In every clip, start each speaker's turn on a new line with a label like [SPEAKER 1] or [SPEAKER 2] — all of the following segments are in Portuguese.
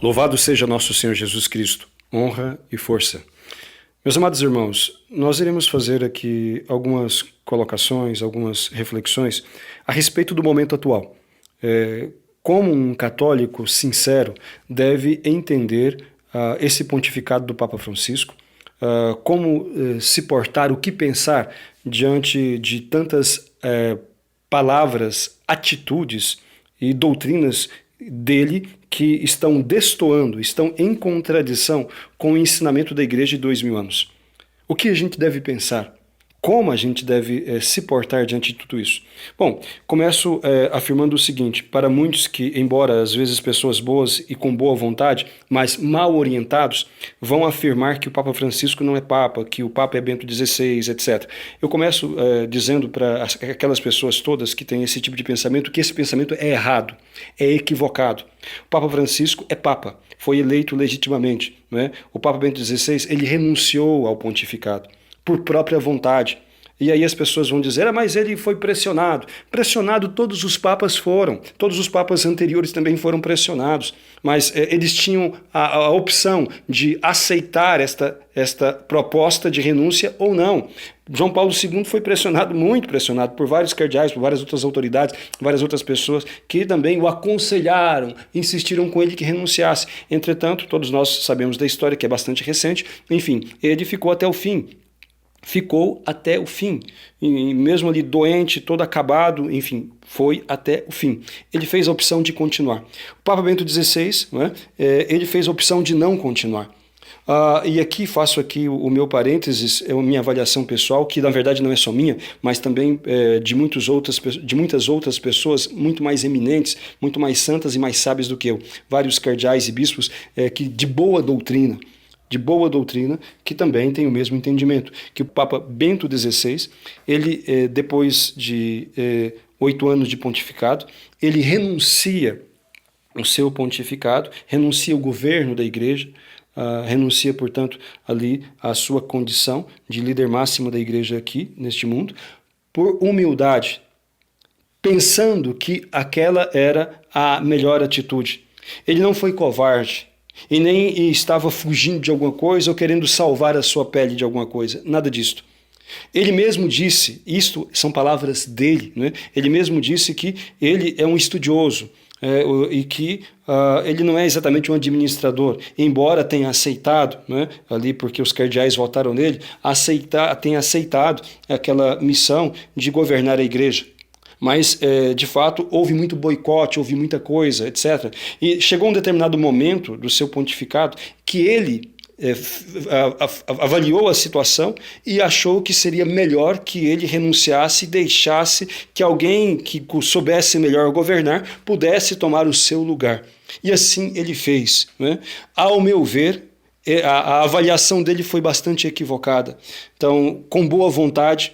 [SPEAKER 1] Louvado seja nosso Senhor Jesus Cristo, honra e força. Meus amados irmãos, nós iremos fazer aqui algumas colocações, algumas reflexões a respeito do momento atual. Como um católico sincero deve entender esse pontificado do Papa Francisco, como se portar, o que pensar diante de tantas palavras, atitudes e doutrinas dele que estão destoando, estão em contradição com o ensinamento da igreja de 2000 anos. O que a gente deve pensar? Como a gente deve se portar diante de tudo isso? Bom, começo afirmando o seguinte: para muitos que, embora às vezes pessoas boas e com boa vontade, mas mal orientados, vão afirmar que o Papa Francisco não é Papa, que o Papa é Bento XVI, etc. Eu começo dizendo para aquelas pessoas todas que têm esse tipo de pensamento que esse pensamento é errado, é equivocado. O Papa Francisco é Papa, foi eleito legitimamente, né? O Papa Bento XVI, ele renunciou ao pontificado por própria vontade. E aí as pessoas vão dizer, mas ele foi pressionado. Pressionado todos os papas foram, todos os papas anteriores também foram pressionados, mas eles tinham a opção de aceitar esta proposta de renúncia ou não. João Paulo II foi pressionado, muito pressionado, por vários cardeais, por várias outras autoridades, várias outras pessoas que também o aconselharam, insistiram com ele que renunciasse. Entretanto, todos nós sabemos da história, que é bastante recente, enfim, ele ficou até o fim. Ficou até o fim, e mesmo ali doente, todo acabado, enfim, foi até o fim. Ele fez a opção de continuar. O Papa Bento XVI, né, ele fez a opção de não continuar. E aqui faço aqui o meu parênteses, é a minha avaliação pessoal, que na verdade não é só minha, mas também de muitas outras pessoas muito mais eminentes, muito mais santas e mais sábias do que eu. Vários cardeais e bispos que de boa doutrina, que também tem o mesmo entendimento, que o Papa Bento XVI, ele, depois de 8 anos de pontificado, ele renuncia o seu pontificado, renuncia o governo da igreja, renuncia, portanto, ali a sua condição de líder máximo da igreja aqui, neste mundo, por humildade, pensando que aquela era a melhor atitude. Ele não foi covarde, e nem estava fugindo de alguma coisa ou querendo salvar a sua pele de alguma coisa, nada disto. Ele mesmo disse, isto são palavras dele, né? Ele mesmo disse que ele é um estudioso e que ele não é exatamente um administrador, embora tenha aceitado, né, ali porque os cardeais votaram nele, tenha aceitado aquela missão de governar a igreja. Mas, de fato, houve muito boicote, houve muita coisa, etc. E chegou um determinado momento do seu pontificado que ele avaliou a situação e achou que seria melhor que ele renunciasse e deixasse que alguém que soubesse melhor governar pudesse tomar o seu lugar. E assim ele fez, né? Ao meu ver, a avaliação dele foi bastante equivocada. Então, com boa vontade,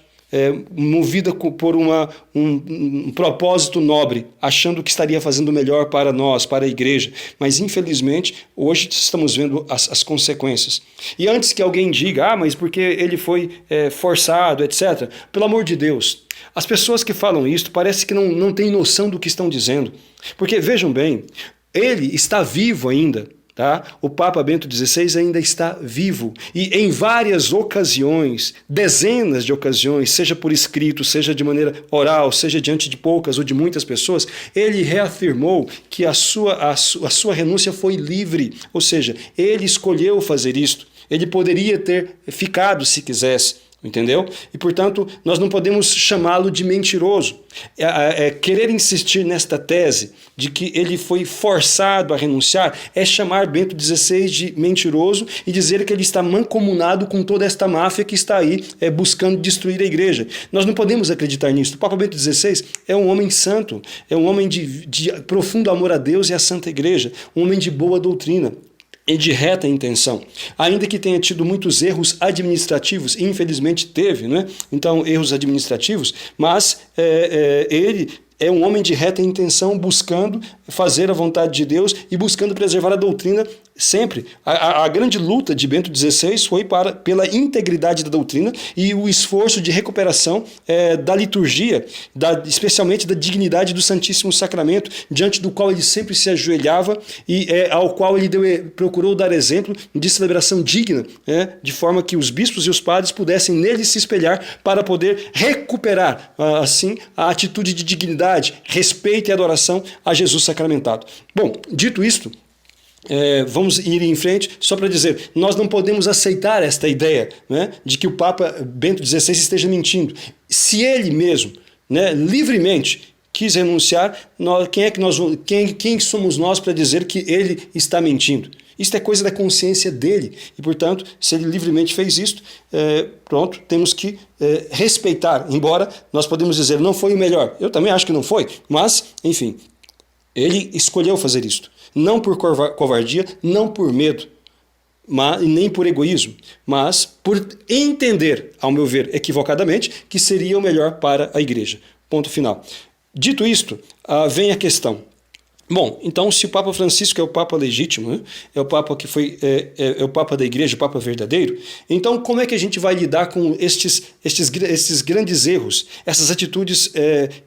[SPEAKER 1] movida por um propósito nobre, achando que estaria fazendo melhor para nós, para a igreja, mas infelizmente hoje estamos vendo as consequências. E antes que alguém diga, mas porque ele foi forçado, etc., pelo amor de Deus, as pessoas que falam isso parece que não têm noção do que estão dizendo, porque vejam bem, ele está vivo ainda. Tá? O Papa Bento XVI ainda está vivo e em várias ocasiões, dezenas de ocasiões, seja por escrito, seja de maneira oral, seja diante de poucas ou de muitas pessoas, ele reafirmou que a sua renúncia foi livre, ou seja, ele escolheu fazer isto, ele poderia ter ficado se quisesse. Entendeu? E, portanto, nós não podemos chamá-lo de mentiroso. Querer insistir nesta tese de que ele foi forçado a renunciar é chamar Bento XVI de mentiroso e dizer que ele está mancomunado com toda esta máfia que está aí buscando destruir a igreja. Nós não podemos acreditar nisso. O Papa Bento XVI é um homem santo, é um homem de profundo amor a Deus e à Santa Igreja, um homem de boa doutrina e de reta intenção, ainda que tenha tido muitos erros administrativos, infelizmente teve, né? Então, erros administrativos, mas ele é um homem de reta intenção, buscando fazer a vontade de Deus e buscando preservar a doutrina Sempre. A grande luta de Bento XVI foi pela integridade da doutrina e o esforço de recuperação da liturgia, especialmente da dignidade do Santíssimo Sacramento, diante do qual ele sempre se ajoelhava e ao qual ele procurou dar exemplo de celebração digna, de forma que os bispos e os padres pudessem nele se espelhar para poder recuperar, assim, a atitude de dignidade, respeito e adoração a Jesus sacramentado. Bom, dito isto, vamos ir em frente, só para dizer, nós não podemos aceitar esta ideia, né, de que o Papa Bento XVI esteja mentindo. Se ele mesmo, né, livremente quis renunciar, quem somos nós para dizer que ele está mentindo? Isto é coisa da consciência dele e, portanto, se ele livremente fez isto, pronto, temos que respeitar, embora nós podemos dizer não foi o melhor. Eu também acho que não foi, mas, enfim, ele escolheu fazer isto. Não por covardia, não por medo, nem por egoísmo, mas por entender, ao meu ver, equivocadamente, que seria o melhor para a Igreja. Ponto final. Dito isto, vem a questão. Bom, então se o Papa Francisco é o Papa legítimo, né? É o Papa que foi é o Papa da Igreja, o Papa verdadeiro, então como é que a gente vai lidar com estes grandes erros, essas atitudes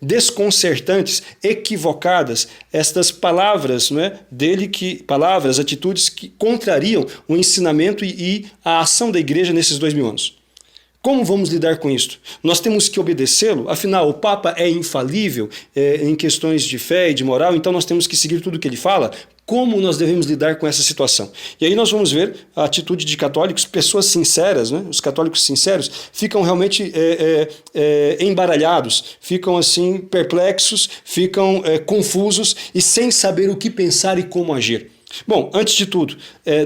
[SPEAKER 1] desconcertantes, equivocadas, estas palavras, né, dele, atitudes que contrariam o ensinamento e a ação da Igreja nesses 2000 anos? Como vamos lidar com isto? Nós temos que obedecê-lo, afinal o Papa é infalível em questões de fé e de moral, então nós temos que seguir tudo o que ele fala. Como nós devemos lidar com essa situação? E aí nós vamos ver a atitude de católicos, pessoas sinceras, né? Os católicos sinceros ficam realmente embaralhados, ficam assim perplexos, ficam confusos e sem saber o que pensar e como agir. Bom, antes de tudo,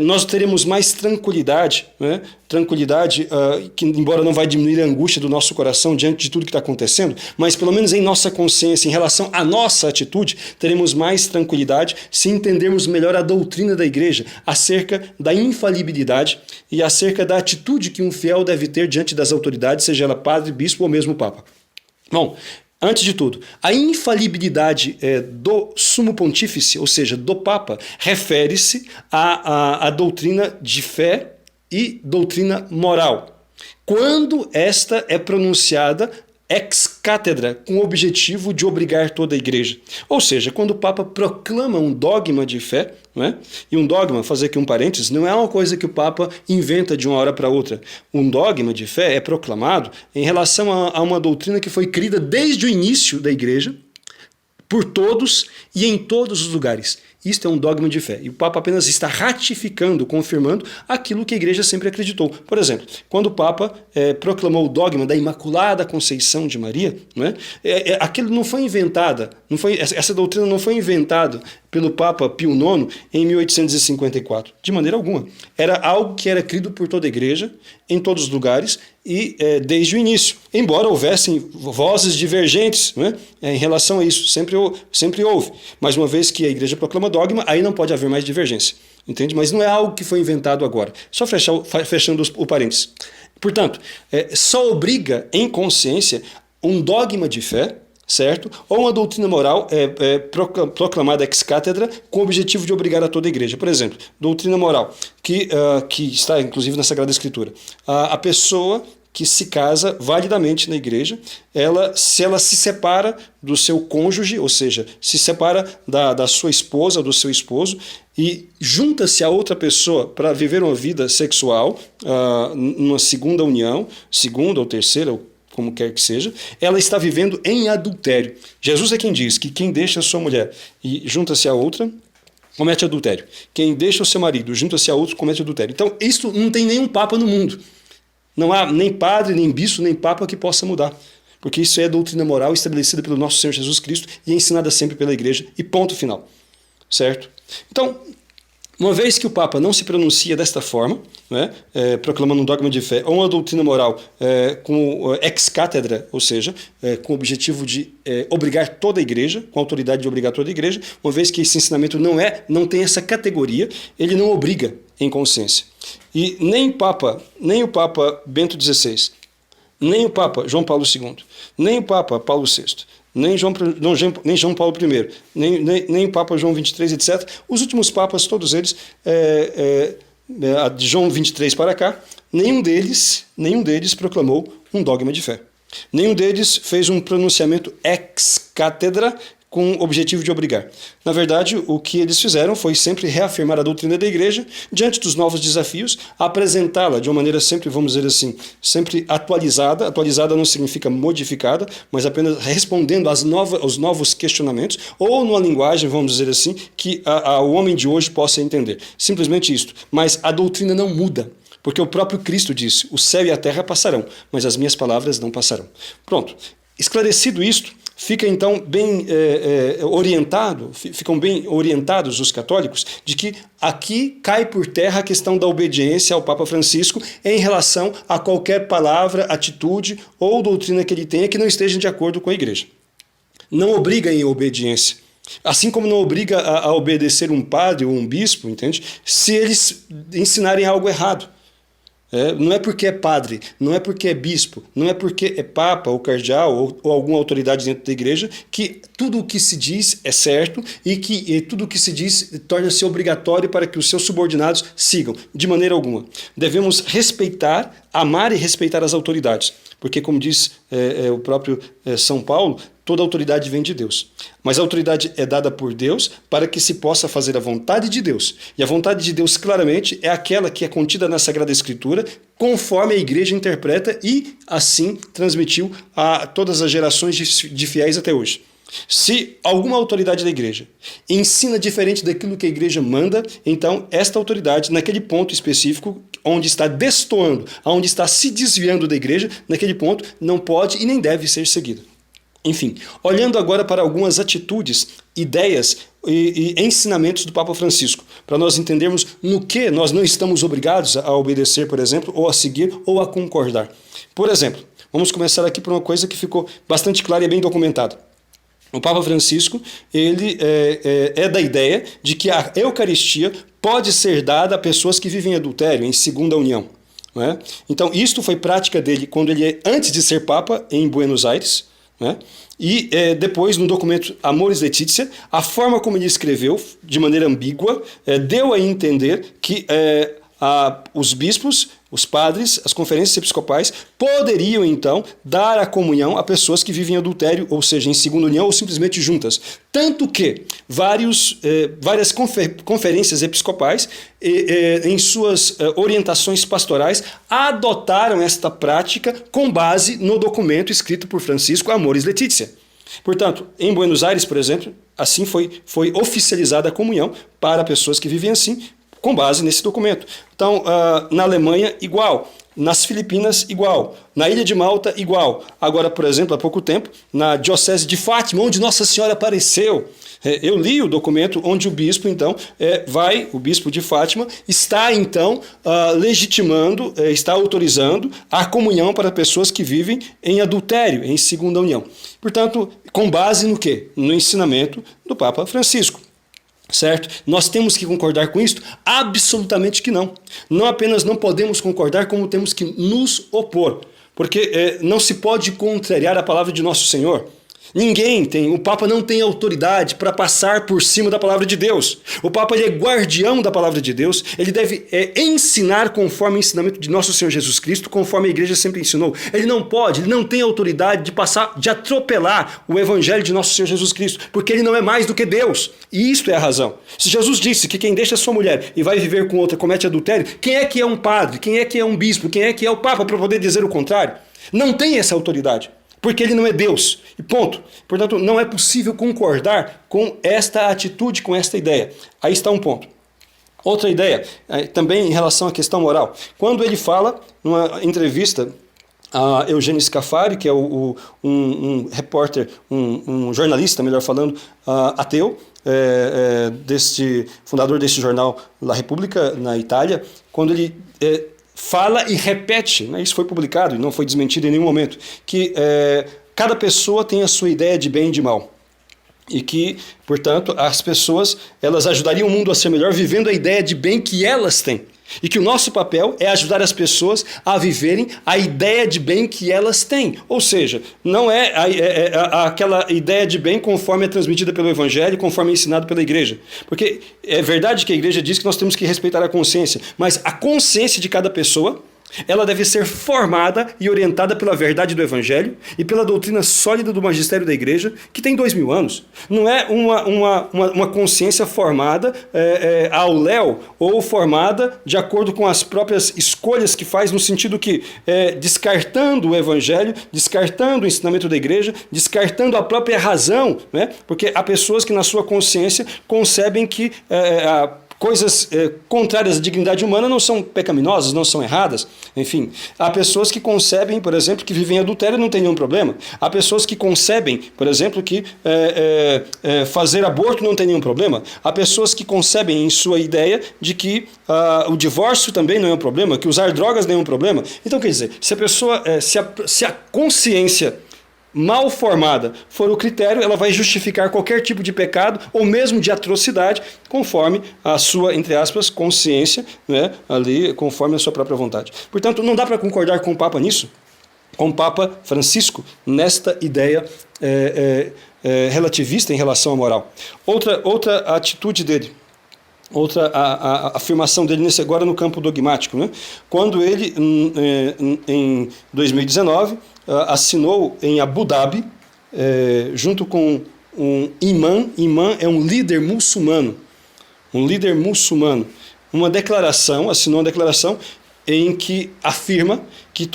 [SPEAKER 1] nós teremos mais tranquilidade, né? Tranquilidade que embora não vai diminuir a angústia do nosso coração diante de tudo que está acontecendo, mas pelo menos em nossa consciência, em relação à nossa atitude, teremos mais tranquilidade se entendermos melhor a doutrina da Igreja acerca da infalibilidade e acerca da atitude que um fiel deve ter diante das autoridades, seja ela padre, bispo ou mesmo papa. Bom, antes de tudo, a infalibilidade do sumo pontífice, ou seja, do Papa, refere-se à doutrina de fé e doutrina moral. Quando esta é pronunciada ex cátedra, com o objetivo de obrigar toda a Igreja. Ou seja, quando o Papa proclama um dogma de fé, não é? E um dogma, fazer aqui um parênteses, não é uma coisa que o Papa inventa de uma hora para outra. Um dogma de fé é proclamado em relação a uma doutrina que foi crida desde o início da Igreja, por todos e em todos os lugares. Isto é um dogma de fé. E o Papa apenas está ratificando, confirmando aquilo que a Igreja sempre acreditou. Por exemplo, quando o Papa proclamou o dogma da Imaculada Conceição de Maria, não é? Aquilo não foi inventada, essa doutrina não foi inventada pelo Papa Pio IX em 1854, de maneira alguma. Era algo que era crido por toda a Igreja, em todos os lugares e desde o início. Embora houvessem vozes divergentes, não é? Em relação a isso, sempre houve. Mas uma vez que a Igreja proclama dogma, aí não pode haver mais divergência. Entende? Mas não é algo que foi inventado agora. Só fechando o parênteses. Portanto, só obriga em consciência um dogma de fé, certo? Ou uma doutrina moral proclamada ex cátedra com o objetivo de obrigar a toda a Igreja. Por exemplo, doutrina moral, que está inclusive na Sagrada Escritura. A pessoa que se casa validamente na Igreja, se ela se separa do seu cônjuge, ou seja, se separa da sua esposa, do seu esposo, e junta-se a outra pessoa para viver uma vida sexual, numa segunda união, segunda ou terceira, ou como quer que seja, ela está vivendo em adultério. Jesus é quem diz que quem deixa a sua mulher e junta-se a outra, comete adultério. Quem deixa o seu marido, junta-se a outro, comete adultério. Então, isso não tem nenhum papa no mundo. Não há nem padre, nem bispo, nem papa que possa mudar. Porque isso é doutrina moral estabelecida pelo nosso Senhor Jesus Cristo e ensinada sempre pela Igreja. E ponto final. Certo? Então, uma vez que o Papa não se pronuncia desta forma, né, proclamando um dogma de fé ou uma doutrina moral com ex cátedra, ou seja, com o objetivo de obrigar toda a Igreja, com a autoridade de obrigar toda a Igreja, uma vez que esse ensinamento não tem essa categoria, ele não obriga em consciência. E nem o Papa Bento XVI, nem o Papa João Paulo II, nem o Papa Paulo VI, nem João Paulo I, nem o Papa João XXIII, etc. Os últimos papas, todos eles, de João XXIII para cá, nenhum deles proclamou um dogma de fé. Nenhum deles fez um pronunciamento ex cátedra com o objetivo de obrigar. Na verdade, o que eles fizeram foi sempre reafirmar a doutrina da igreja diante dos novos desafios, apresentá-la de uma maneira sempre, vamos dizer assim, sempre atualizada. Atualizada não significa modificada, mas apenas respondendo aos novos questionamentos, ou numa linguagem, vamos dizer assim, que o homem de hoje possa entender. Simplesmente isto. Mas a doutrina não muda. Porque o próprio Cristo disse, o céu e a terra passarão, mas as minhas palavras não passarão. Pronto. Esclarecido isto, fica então ficam bem orientados os católicos de que aqui cai por terra a questão da obediência ao Papa Francisco em relação a qualquer palavra, atitude ou doutrina que ele tenha que não esteja de acordo com a igreja. Não obriga em obediência. Assim como não obriga a obedecer um padre ou um bispo, entende? Se eles ensinarem algo errado. Não é porque é padre, não é porque é bispo, não é porque é papa ou cardeal ou alguma autoridade dentro da igreja que tudo o que se diz é certo e que tudo o que se diz torna-se obrigatório para que os seus subordinados sigam, de maneira alguma. Devemos respeitar, amar e respeitar as autoridades, porque como diz o próprio São Paulo, toda autoridade vem de Deus. Mas a autoridade é dada por Deus para que se possa fazer a vontade de Deus. E a vontade de Deus, claramente, é aquela que é contida na Sagrada Escritura, conforme a igreja interpreta e, assim, transmitiu a todas as gerações de fiéis até hoje. Se alguma autoridade da igreja ensina diferente daquilo que a igreja manda, então esta autoridade, naquele ponto específico, onde está destoando, onde está se desviando da igreja, naquele ponto não pode e nem deve ser seguida. Enfim, olhando agora para algumas atitudes, ideias e ensinamentos do Papa Francisco, para nós entendermos no que nós não estamos obrigados a obedecer, por exemplo, ou a seguir, ou a concordar. Por exemplo, vamos começar aqui por uma coisa que ficou bastante clara e bem documentada. O Papa Francisco, ele é da ideia de que a Eucaristia pode ser dada a pessoas que vivem em adultério, em segunda união. Não é? Então, isto foi prática dele quando ele, antes de ser Papa, em Buenos Aires. Né? E depois, no documento Amoris Laetitia, a forma como ele escreveu, de maneira ambígua, deu a entender que os bispos, os padres, as conferências episcopais poderiam então dar a comunhão a pessoas que vivem em adultério, ou seja, em segunda união ou simplesmente juntas. Tanto que várias conferências episcopais, em suas orientações pastorais, adotaram esta prática com base no documento escrito por Francisco Amoris Laetitia. Portanto, em Buenos Aires, por exemplo, assim foi oficializada a comunhão para pessoas que vivem assim, com base nesse documento. Então, na Alemanha, igual. Nas Filipinas, igual. Na Ilha de Malta, igual. Agora, por exemplo, há pouco tempo, na Diocese de Fátima, onde Nossa Senhora apareceu, eu li o documento onde o bispo, então, o bispo de Fátima, está, então, legitimando, está autorizando a comunhão para pessoas que vivem em adultério, em segunda união. Portanto, com base no quê? No ensinamento do Papa Francisco. Certo? Nós temos que concordar com isso? Absolutamente que não. Não apenas não podemos concordar, como temos que nos opor. Porque não se pode contrariar a palavra de nosso Senhor. O Papa não tem autoridade para passar por cima da palavra de Deus. O Papa ele é guardião da palavra de Deus, ele deve ensinar conforme o ensinamento de nosso Senhor Jesus Cristo, conforme a igreja sempre ensinou. Ele não tem autoridade de atropelar o evangelho de nosso Senhor Jesus Cristo, porque ele não é mais do que Deus. E isto é a razão. Se Jesus disse que quem deixa sua mulher e vai viver com outra comete adultério, quem é que é um padre, quem é que é um bispo, quem é que é o Papa para poder dizer o contrário? Não tem essa autoridade. Porque ele não é Deus. E ponto. Portanto, não é possível concordar com esta atitude, com esta ideia. Aí está um ponto. Outra ideia, também em relação à questão moral. Quando ele fala, numa entrevista a Eugênio Scafari, que é um repórter, um jornalista, melhor falando, ateu, fundador deste jornal La Repubblica, na Itália, quando ele fala e repete, isso foi publicado e não foi desmentido em nenhum momento, que cada pessoa tem a sua ideia de bem e de mal. E que, portanto, as pessoas elas ajudariam o mundo a ser melhor vivendo a ideia de bem que elas têm. E que o nosso papel é ajudar as pessoas a viverem a ideia de bem que elas têm. Ou seja, não é aquela ideia de bem conforme é transmitida pelo Evangelho, conforme é ensinado pela igreja. Porque é verdade que a igreja diz que nós temos que respeitar a consciência, mas a consciência de cada pessoa, ela deve ser formada e orientada pela verdade do Evangelho e pela doutrina sólida do magistério da igreja, que tem 2000 anos. Não é uma consciência formada ao léu ou formada de acordo com as próprias escolhas que faz, no sentido que, descartando o Evangelho, descartando o ensinamento da igreja, descartando a própria razão, né? Porque há pessoas que na sua consciência concebem que coisas contrárias à dignidade humana não são pecaminosas, não são erradas. Enfim, há pessoas que concebem, por exemplo, que vivem em adultério e não tem nenhum problema. Há pessoas que concebem, por exemplo, que fazer aborto não tem nenhum problema. Há pessoas que concebem em sua ideia de que o divórcio também não é um problema, que usar drogas não é um problema. Então, quer dizer, se a pessoa, se a consciência mal formada for o critério, ela vai justificar qualquer tipo de pecado ou mesmo de atrocidade, conforme a sua, entre aspas, consciência, né, ali, conforme a sua própria vontade. Portanto, não dá para concordar com o Papa nisso, com o Papa Francisco, nesta ideia relativista em relação à moral. Outra atitude dele, outra afirmação dele nesse agora no campo dogmático, né? Quando ele, em 2019, assinou em Abu Dhabi, junto com um imã é um líder muçulmano, assinou uma declaração em que afirma que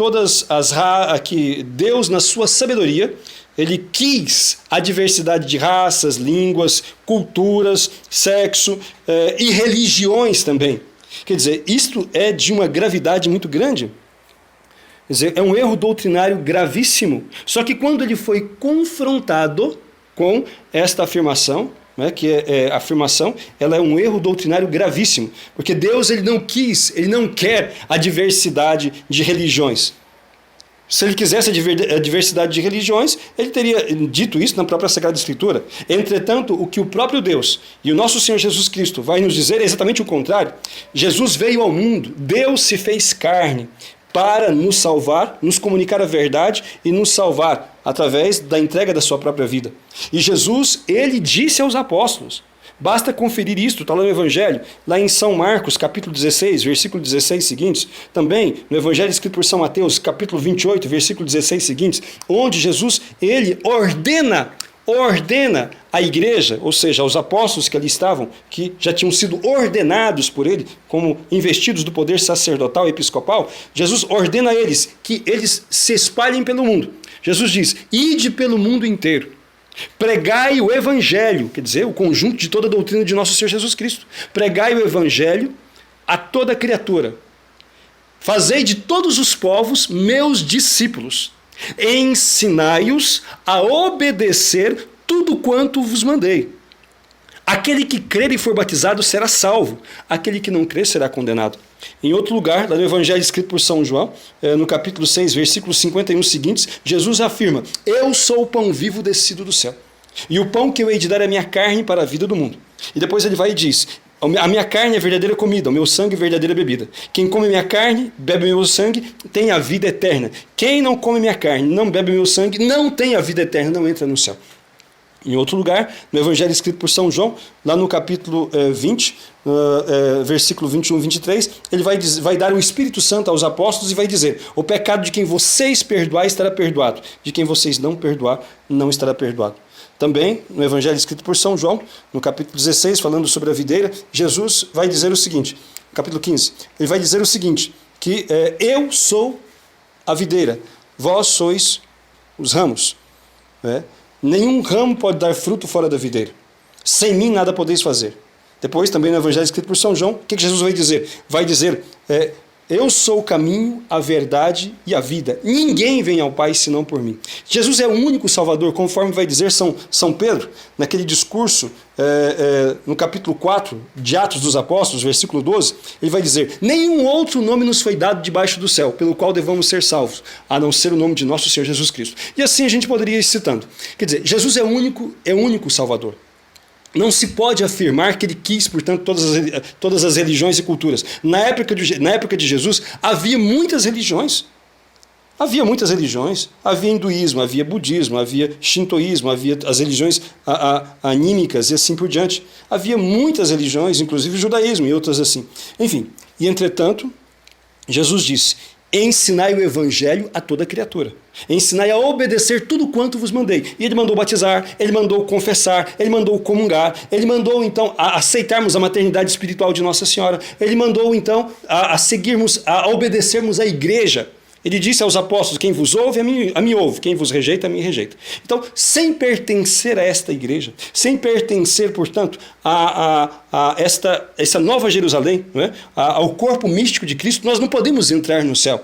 [SPEAKER 1] que Deus, na sua sabedoria, ele quis a diversidade de raças, línguas, culturas, sexo e religiões também. Quer dizer, isto é de uma gravidade muito grande. Quer dizer, é um erro doutrinário gravíssimo. Só que quando ele foi confrontado com esta afirmação, né, que a afirmação, ela é um erro doutrinário gravíssimo. Porque Deus ele não quer a diversidade de religiões. Se ele quisesse a diversidade de religiões, ele teria dito isso na própria Sagrada Escritura. Entretanto, o que o próprio Deus e o nosso Senhor Jesus Cristo vai nos dizer é exatamente o contrário. Jesus veio ao mundo, Deus se fez carne para nos salvar, nos comunicar a verdade e nos salvar através da entrega da sua própria vida. E Jesus, ele disse aos apóstolos, basta conferir isto, está lá no Evangelho, lá em São Marcos, capítulo 16, versículo 16 seguintes, também no Evangelho escrito por São Mateus, capítulo 28, versículo 16 seguintes, onde Jesus, ele ordena a igreja, ou seja, aos apóstolos que ali estavam, que já tinham sido ordenados por ele, como investidos do poder sacerdotal e episcopal, Jesus ordena a eles que eles se espalhem pelo mundo. Jesus diz, ide pelo mundo inteiro, pregai o Evangelho, quer dizer, o conjunto de toda a doutrina de nosso Senhor Jesus Cristo, pregai o Evangelho a toda criatura, fazei de todos os povos meus discípulos, ensinai-os a obedecer tudo quanto vos mandei. Aquele que crer e for batizado será salvo, aquele que não crer será condenado. Em outro lugar, lá no Evangelho escrito por São João, no capítulo 6, versículos 51 seguintes, Jesus afirma, eu sou o pão vivo descido do céu, e o pão que eu hei de dar é a minha carne para a vida do mundo. E depois ele vai e diz, a minha carne é verdadeira comida, o meu sangue é verdadeira bebida. Quem come minha carne, bebe meu sangue, tem a vida eterna. Quem não come minha carne, não bebe meu sangue, não tem a vida eterna, não entra no céu. Em outro lugar, no Evangelho escrito por São João, lá no capítulo 20, versículo 21 e 23, ele vai dar o Espírito Santo aos apóstolos e vai dizer, o pecado de quem vocês perdoar estará perdoado, de quem vocês não perdoar não estará perdoado. Também, no Evangelho escrito por São João, no capítulo 16, falando sobre a videira, Jesus vai dizer o seguinte, no capítulo 15, ele vai dizer o seguinte, que eu sou a videira, vós sois os ramos. Nenhum ramo pode dar fruto fora da videira. Sem mim nada podeis fazer. Depois, também no Evangelho escrito por São João, o que Jesus vai dizer? Vai dizer, eu sou o caminho, a verdade e a vida. Ninguém vem ao Pai senão por mim. Jesus é o único Salvador, conforme vai dizer São Pedro, naquele discurso, no capítulo 4 de Atos dos Apóstolos, versículo 12, ele vai dizer, nenhum outro nome nos foi dado debaixo do céu, pelo qual devamos ser salvos, a não ser o nome de nosso Senhor Jesus Cristo. E assim a gente poderia ir citando. Quer dizer, Jesus é o único Salvador. Não se pode afirmar que ele quis, portanto, todas as religiões e culturas. Na época de Jesus, havia muitas religiões. Havia hinduísmo, havia budismo, havia shintoísmo, havia as religiões anímicas e assim por diante. Havia muitas religiões, inclusive o judaísmo e outras assim. Enfim, e entretanto, Jesus disse: ensinai o evangelho a toda criatura. Ensinai a obedecer tudo quanto vos mandei. E ele mandou batizar, ele mandou confessar, ele mandou comungar, ele mandou então a aceitarmos a maternidade espiritual de Nossa Senhora, ele mandou então a seguirmos, a obedecermos à igreja. Ele disse aos apóstolos: quem vos ouve, a mim ouve, quem vos rejeita, a mim rejeita. Então, sem pertencer a esta igreja, sem pertencer, portanto, a essa nova Jerusalém, não é? Ao corpo místico de Cristo, nós não podemos entrar no céu.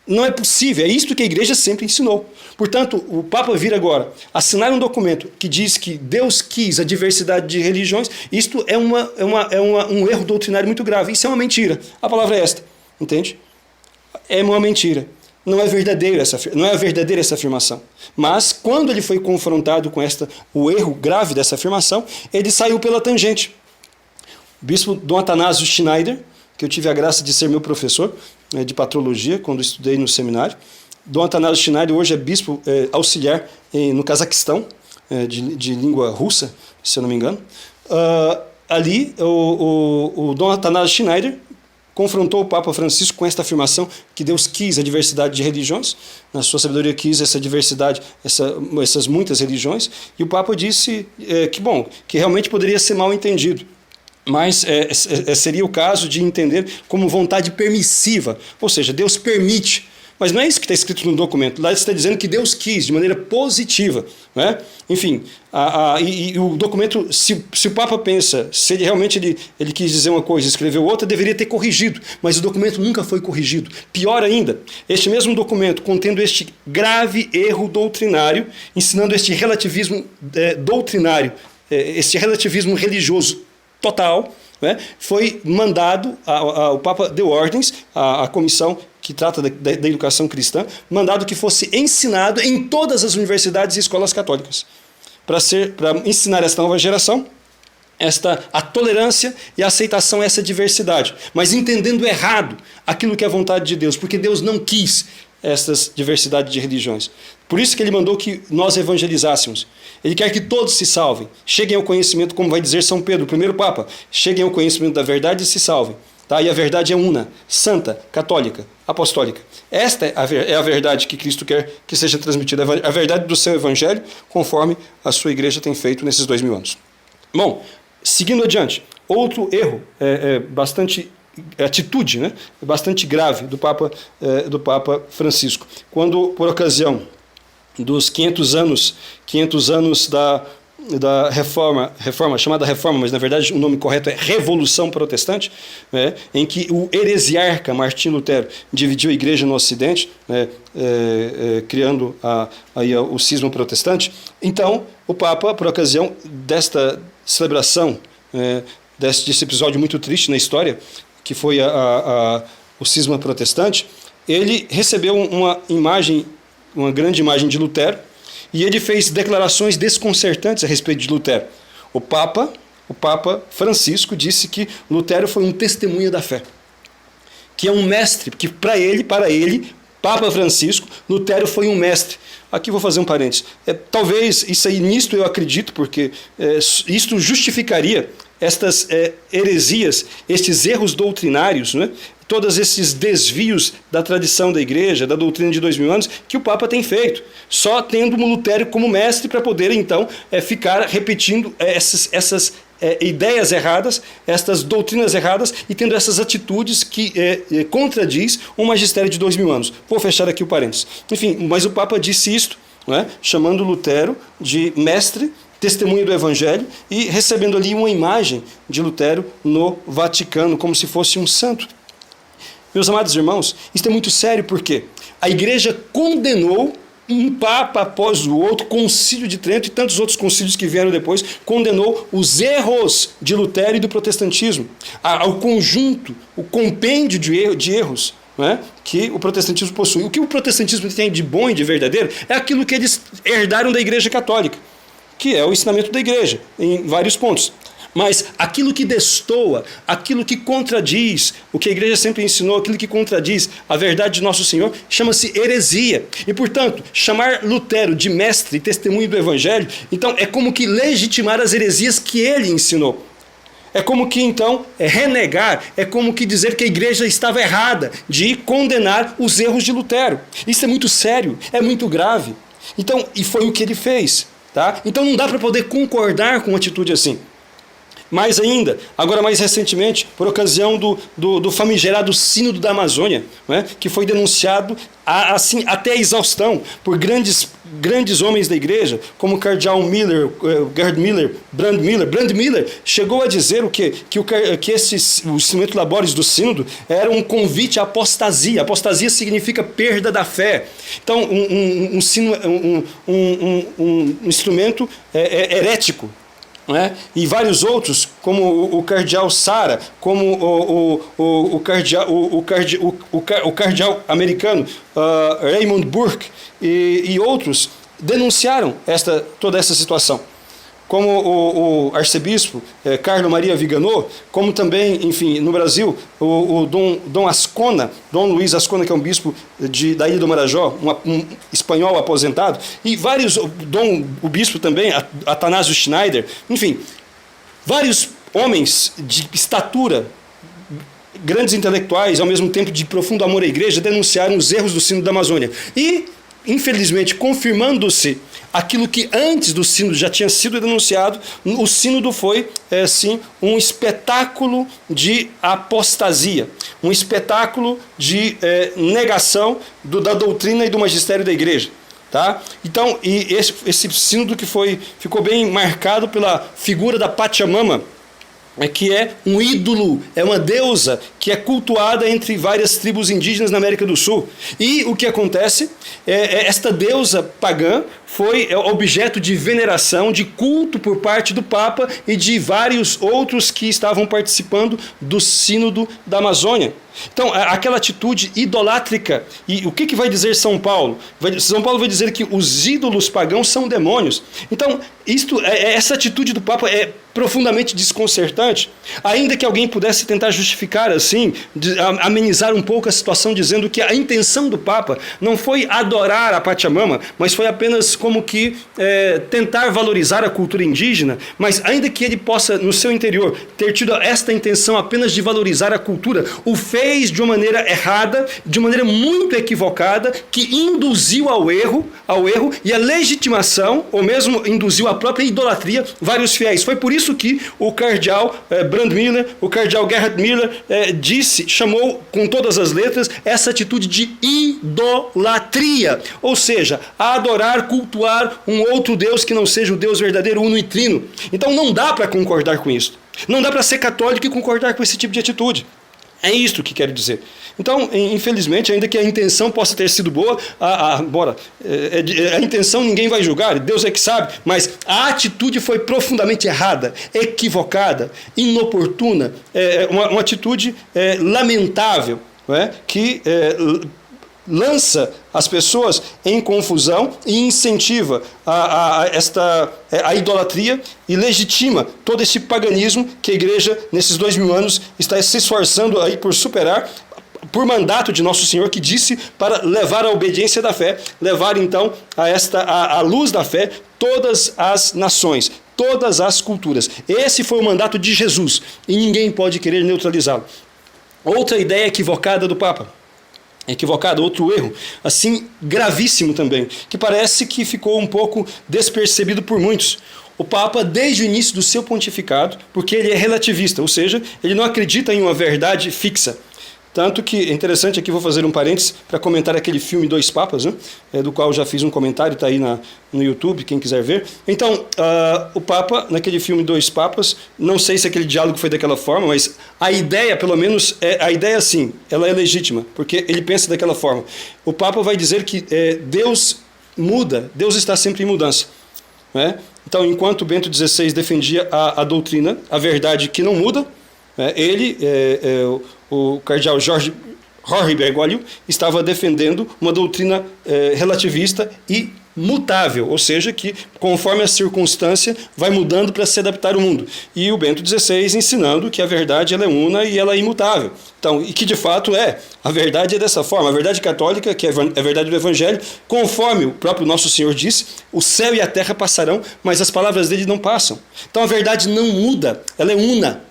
[SPEAKER 1] Não é possível, é isto que a igreja sempre ensinou. Portanto, o Papa vir agora assinar um documento que diz que Deus quis a diversidade de religiões, isto é um erro doutrinário muito grave. Isso é uma mentira. A palavra é esta, entende? É uma mentira. Não é verdadeira essa afirmação. Mas, quando ele foi confrontado com o erro grave dessa afirmação, ele saiu pela tangente. O bispo Dom Atanásio Schneider, que eu tive a graça de ser meu professor de patrologia, quando estudei no seminário. Dom Atanásio Schneider hoje é bispo auxiliar no Cazaquistão, de língua russa, se eu não me engano. Ali, o Dom Atanásio Schneider confrontou o Papa Francisco com esta afirmação que Deus quis a diversidade de religiões, na sua sabedoria quis essa diversidade, essas muitas religiões, e o Papa disse que realmente poderia ser mal entendido, mas seria o caso de entender como vontade permissiva, ou seja, Deus permite. Mas não é isso que está escrito no documento. Lá está dizendo que Deus quis, de maneira positiva. Né? Enfim, e o documento, se o Papa pensa, se ele realmente ele quis dizer uma coisa e escreveu outra, deveria ter corrigido. Mas o documento nunca foi corrigido. Pior ainda, este mesmo documento, contendo este grave erro doutrinário, ensinando este relativismo doutrinário, este relativismo religioso total, né? Foi mandado, o Papa deu ordens, à comissão que trata da educação cristã, mandado que fosse ensinado em todas as universidades e escolas católicas, para ensinar esta nova geração a tolerância e a aceitação a essa diversidade, mas entendendo errado aquilo que é a vontade de Deus, porque Deus não quis essas diversidades de religiões. Por isso que ele mandou que nós evangelizássemos. Ele quer que todos se salvem, cheguem ao conhecimento, como vai dizer São Pedro, o primeiro Papa, cheguem ao conhecimento da verdade e se salvem. Tá? E a verdade é una, santa, católica, apostólica. Esta é a verdade que Cristo quer que seja transmitida, a verdade do seu evangelho, conforme a sua igreja tem feito nesses 2000 anos. Bom, seguindo adiante, outro erro bastante atitude, né, bastante grave do Papa Francisco, quando, por ocasião dos 500 anos da reforma, chamada reforma, mas na verdade o nome correto é Revolução Protestante, né, em que o heresiarca Martim Lutero dividiu a igreja no Ocidente, né, criando o cisma protestante. Então, o Papa, por ocasião desta celebração, desse episódio muito triste na história, que foi o cisma protestante, ele recebeu uma grande imagem de Lutero, e ele fez declarações desconcertantes a respeito de Lutero. O Papa Francisco disse que Lutero foi um testemunha da fé, que é um mestre, que para ele, Papa Francisco, Lutero foi um mestre. Aqui vou fazer um parênteses. Talvez nisto eu acredito, porque isto justificaria estas heresias, estes erros doutrinários, né? Todos esses desvios da tradição da igreja, da doutrina de 2000 anos, que o Papa tem feito, só tendo Lutero como mestre para poder, então, ficar repetindo essas ideias erradas, estas doutrinas erradas, e tendo essas atitudes que contradiz o magistério de 2000 anos. Vou fechar aqui o parênteses. Enfim, mas o Papa disse isto, né, chamando Lutero de mestre, testemunha do Evangelho, e recebendo ali uma imagem de Lutero no Vaticano, como se fosse um santo. Meus amados irmãos, isso é muito sério, porque a igreja condenou um papa após o outro, concílio de Trento e tantos outros concílios que vieram depois, condenou os erros de Lutero e do protestantismo, ao conjunto, o compêndio de erros, né, que o protestantismo possui. O que o protestantismo tem de bom e de verdadeiro é aquilo que eles herdaram da igreja católica, que é o ensinamento da igreja, em vários pontos. Mas aquilo que destoa, aquilo que contradiz o que a igreja sempre ensinou, aquilo que contradiz a verdade de nosso Senhor, chama-se heresia. E, portanto, chamar Lutero de mestre e testemunho do Evangelho, então é como que legitimar as heresias que ele ensinou. É como que, então, renegar, é como que dizer que a igreja estava errada de condenar os erros de Lutero. Isso é muito sério, é muito grave. Então, e foi o que ele fez. Tá? Então não dá para poder concordar com uma atitude assim. Mais ainda, agora mais recentemente, por ocasião do famigerado Sínodo da Amazônia, né, que foi denunciado assim, até a exaustão por grandes homens da igreja, como o cardeal Miller, Gerhard Miller, Brand Miller, chegou a dizer que o instrumento labores do sínodo era um convite à apostasia. Apostasia significa perda da fé. Então, um instrumento herético. Né? E vários outros, como o cardeal Sara, como o cardeal americano Raymond Burke e outros, denunciaram toda essa situação. Como o arcebispo Carlo Maria Viganò, como também, enfim, no Brasil, o Dom Ascona, Dom Luiz Ascona, que é um bispo da Ilha do Marajó, um espanhol aposentado, e vários, o bispo também, Atanásio Schneider, enfim, vários homens de estatura, grandes intelectuais, ao mesmo tempo de profundo amor à igreja, denunciaram os erros do Sínodo da Amazônia. E, infelizmente, confirmando-se aquilo que antes do sínodo já tinha sido denunciado, o sínodo foi, sim, um espetáculo de apostasia, um espetáculo de negação da doutrina e do magistério da igreja. Tá? Então, e esse sínodo que ficou bem marcado pela figura da Pachamama, que é um ídolo, é uma deusa que é cultuada entre várias tribos indígenas na América do Sul. E o que acontece? Esta deusa pagã foi objeto de veneração, de culto por parte do Papa e de vários outros que estavam participando do Sínodo da Amazônia. Então, aquela atitude idolátrica. E o que vai dizer São Paulo? São Paulo vai dizer que os ídolos pagãos são demônios. Então, essa atitude do Papa é profundamente desconcertante, ainda que alguém pudesse tentar justificar assim, amenizar um pouco a situação, dizendo que a intenção do Papa não foi adorar a Pachamama, mas foi apenas como que tentar valorizar a cultura indígena, mas ainda que ele possa, no seu interior, ter tido esta intenção apenas de valorizar a cultura, o fez de uma maneira errada, de uma maneira muito equivocada, que induziu ao erro e a legitimação, ou mesmo induziu à própria idolatria, vários fiéis. Foi por isso que o cardeal Brand Miller, o cardeal Gerhard Miller chamou com todas as letras essa atitude de idolatria, ou seja, adorar, cultuar um outro Deus que não seja o Deus verdadeiro, uno e trino. Então não dá para concordar com isso. Não dá para ser católico e concordar com esse tipo de atitude. É isto que quero dizer. Então, infelizmente, ainda que a intenção possa ter sido boa, a intenção ninguém vai julgar, Deus é que sabe, mas a atitude foi profundamente errada, equivocada, inoportuna, uma atitude lamentável, não é? Que lança as pessoas em confusão e incentiva a idolatria e legitima todo esse paganismo que a igreja, nesses 2000 anos, está se esforçando aí por superar, por mandato de Nosso Senhor, que disse para levar a obediência da fé, levar então a luz da fé todas as nações, todas as culturas. Esse foi o mandato de Jesus e ninguém pode querer neutralizá-lo. Outra ideia equivocada do Papa. Outro erro, assim, gravíssimo também, que parece que ficou um pouco despercebido por muitos. O Papa, desde o início do seu pontificado, porque ele é relativista, ou seja, ele não acredita em uma verdade fixa. Tanto que, é interessante, aqui vou fazer um parênteses para comentar aquele filme Dois Papas, né? Do qual já fiz um comentário, está aí no YouTube, quem quiser ver. Então, o Papa, naquele filme Dois Papas, não sei se aquele diálogo foi daquela forma, mas a ideia, pelo menos, a ideia sim, ela é legítima, porque ele pensa daquela forma. O Papa vai dizer que Deus muda, Deus está sempre em mudança. Né? Então, enquanto Bento XVI defendia a doutrina, a verdade que não muda, ele, o cardeal Jorge Jorge Bergoglio estava defendendo uma doutrina relativista e mutável, ou seja, que conforme a circunstância vai mudando para se adaptar ao mundo. E o Bento XVI ensinando que a verdade ela é una e ela é imutável. Então, e que de fato a verdade é dessa forma, a verdade católica, que é a verdade do Evangelho, conforme o próprio Nosso Senhor disse, o céu e a terra passarão, mas as palavras dele não passam. Então a verdade não muda, ela é una,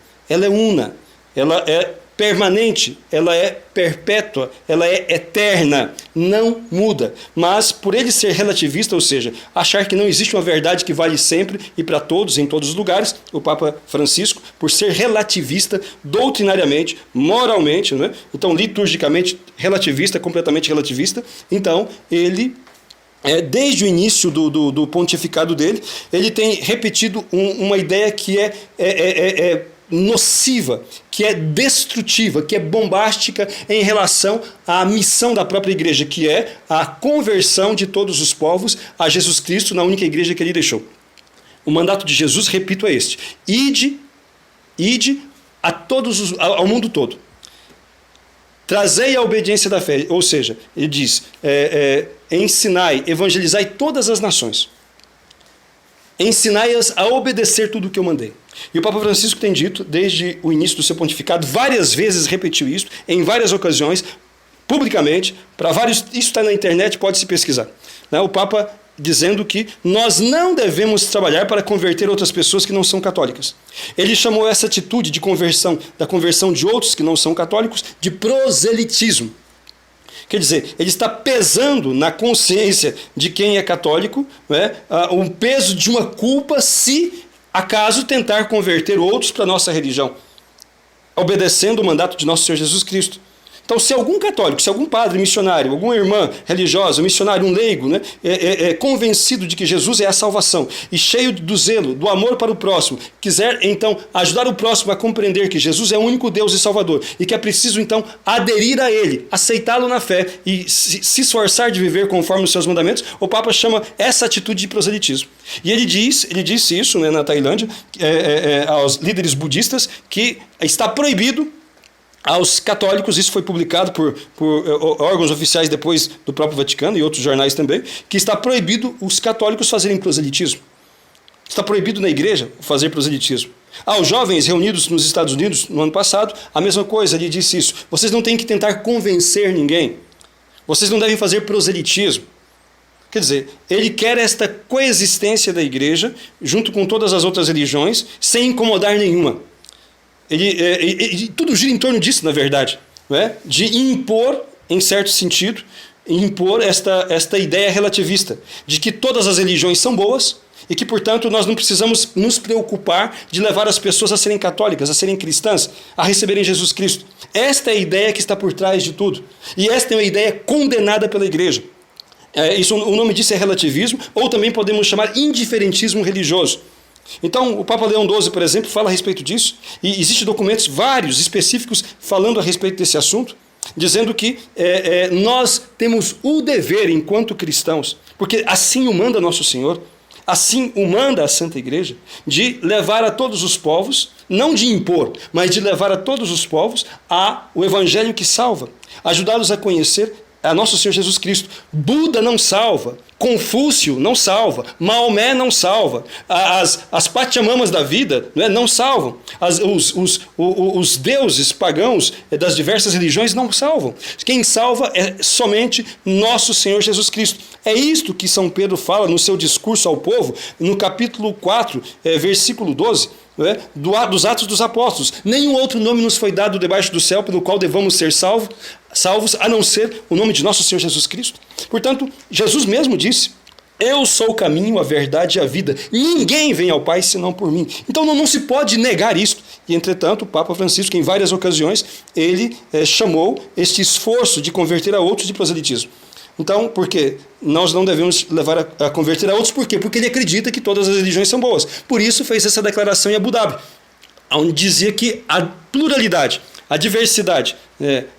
[SPEAKER 1] ela é permanente, ela é perpétua, ela é eterna, não muda. Mas por ele ser relativista, ou seja, achar que não existe uma verdade que vale sempre e para todos, em todos os lugares, o Papa Francisco, por ser relativista, doutrinariamente, moralmente, né? Então liturgicamente relativista, completamente relativista, então ele desde o início do pontificado dele, ele tem repetido uma ideia que é nociva, que é destrutiva, que é bombástica em relação à missão da própria igreja, que é a conversão de todos os povos a Jesus Cristo na única igreja que ele deixou. O mandato de Jesus, repito, é este: ide ao mundo todo. Trazei a obediência da fé, ou seja, ele diz, ensinai, evangelizai todas as nações. Ensinai-as a obedecer tudo o que eu mandei. E o Papa Francisco tem dito, desde o início do seu pontificado, várias vezes repetiu isso, em várias ocasiões, publicamente, para vários, isso está na internet, pode se pesquisar. O Papa dizendo que nós não devemos trabalhar para converter outras pessoas que não são católicas. Ele chamou essa atitude de conversão, da conversão de outros que não são católicos, de proselitismo. Quer dizer, ele está pesando na consciência de quem é católico, o peso de uma culpa se acaso tentar converter outros para a nossa religião, obedecendo o mandato de nosso Senhor Jesus Cristo. Então, se algum católico, se algum padre missionário, alguma irmã religiosa, um missionário, um leigo, é convencido de que Jesus é a salvação e cheio do zelo, do amor para o próximo, quiser então ajudar o próximo a compreender que Jesus é o único Deus e Salvador e que é preciso então aderir a Ele, aceitá-lo na fé e se esforçar de viver conforme os seus mandamentos, o Papa chama essa atitude de proselitismo. E ele disse isso na Tailândia aos líderes budistas, que está proibido aos católicos, isso foi publicado por órgãos oficiais depois do próprio Vaticano e outros jornais também, que está proibido os católicos fazerem proselitismo. Está proibido na igreja fazer proselitismo. Aos jovens reunidos nos Estados Unidos no ano passado, a mesma coisa, ele disse isso. Vocês não têm que tentar convencer ninguém. Vocês não devem fazer proselitismo. Quer dizer, ele quer esta coexistência da igreja junto com todas as outras religiões, sem incomodar nenhuma. Tudo gira em torno disso, na verdade, de impor, em certo sentido, impor esta ideia relativista, de que todas as religiões são boas e que, portanto, nós não precisamos nos preocupar de levar as pessoas a serem católicas, a serem cristãs, a receberem Jesus Cristo. Esta é a ideia que está por trás de tudo. E esta é uma ideia condenada pela igreja. O nome disso é relativismo, ou também podemos chamar indiferentismo religioso. Então, o Papa Leão XII, por exemplo, fala a respeito disso, e existem documentos vários, específicos, falando a respeito desse assunto, dizendo que nós temos o dever, enquanto cristãos, porque assim o manda nosso Senhor, assim o manda a Santa Igreja, de levar a todos os povos, não de impor, mas de levar a todos os povos o Evangelho que salva, ajudá-los a conhecer a nosso Senhor Jesus Cristo. Buda não salva, Confúcio não salva, Maomé não salva, as Pachamamas da vida não salvam, os deuses pagãos das diversas religiões não salvam. Quem salva é somente nosso Senhor Jesus Cristo. É isto que São Pedro fala no seu discurso ao povo, no capítulo 4, versículo 12, dos Atos dos Apóstolos. Nenhum outro nome nos foi dado debaixo do céu pelo qual devamos ser salvos, a não ser o nome de nosso Senhor Jesus Cristo. Portanto, Jesus mesmo disse: eu sou o caminho, a verdade e a vida. Ninguém vem ao Pai senão por mim. Então não se pode negar isto. E, entretanto, o Papa Francisco, em várias ocasiões, ele chamou este esforço de converter a outros de proselitismo. Então, por quê? Nós não devemos levar a converter a outros. Por quê? Porque ele acredita que todas as religiões são boas. Por isso fez essa declaração em Abu Dhabi, onde dizia que a pluralidade, a diversidade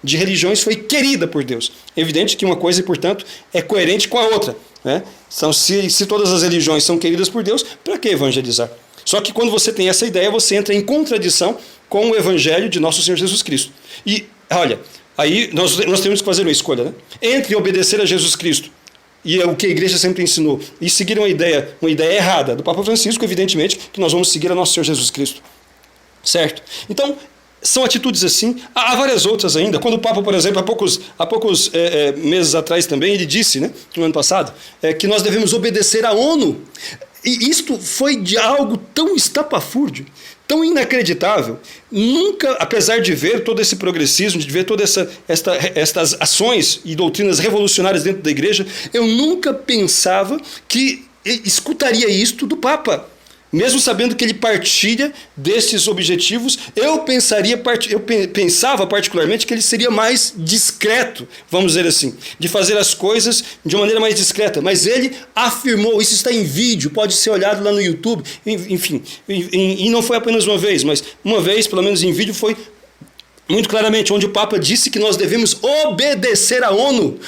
[SPEAKER 1] de religiões foi querida por Deus. É evidente que uma coisa, portanto, é coerente com a outra. Então, se todas as religiões são queridas por Deus, para que evangelizar? Só que quando você tem essa ideia, você entra em contradição com o Evangelho de nosso Senhor Jesus Cristo. E, olha, Aí nós temos que fazer uma escolha, né? Entre obedecer a Jesus Cristo e é o que a igreja sempre ensinou, e seguir uma ideia errada do Papa Francisco, evidentemente, que nós vamos seguir a nosso Senhor Jesus Cristo. Certo? Então, são atitudes assim. Há várias outras ainda. Quando o Papa, por exemplo, há poucos meses atrás também, ele disse, né, no ano passado, que nós devemos obedecer à ONU. E isto foi de algo tão estapafúrdio, tão inacreditável. Nunca, apesar de ver todo esse progressismo, de ver todas estas ações e doutrinas revolucionárias dentro da igreja, eu nunca pensava que escutaria isto do Papa. Mesmo sabendo que ele partilha desses objetivos, eu pensava particularmente que ele seria mais discreto, vamos dizer assim, de fazer as coisas de uma maneira mais discreta. Mas ele afirmou, isso está em vídeo, pode ser olhado lá no YouTube, enfim, e não foi apenas uma vez, mas uma vez, pelo menos em vídeo, foi muito claramente, onde o Papa disse que nós devemos obedecer à ONU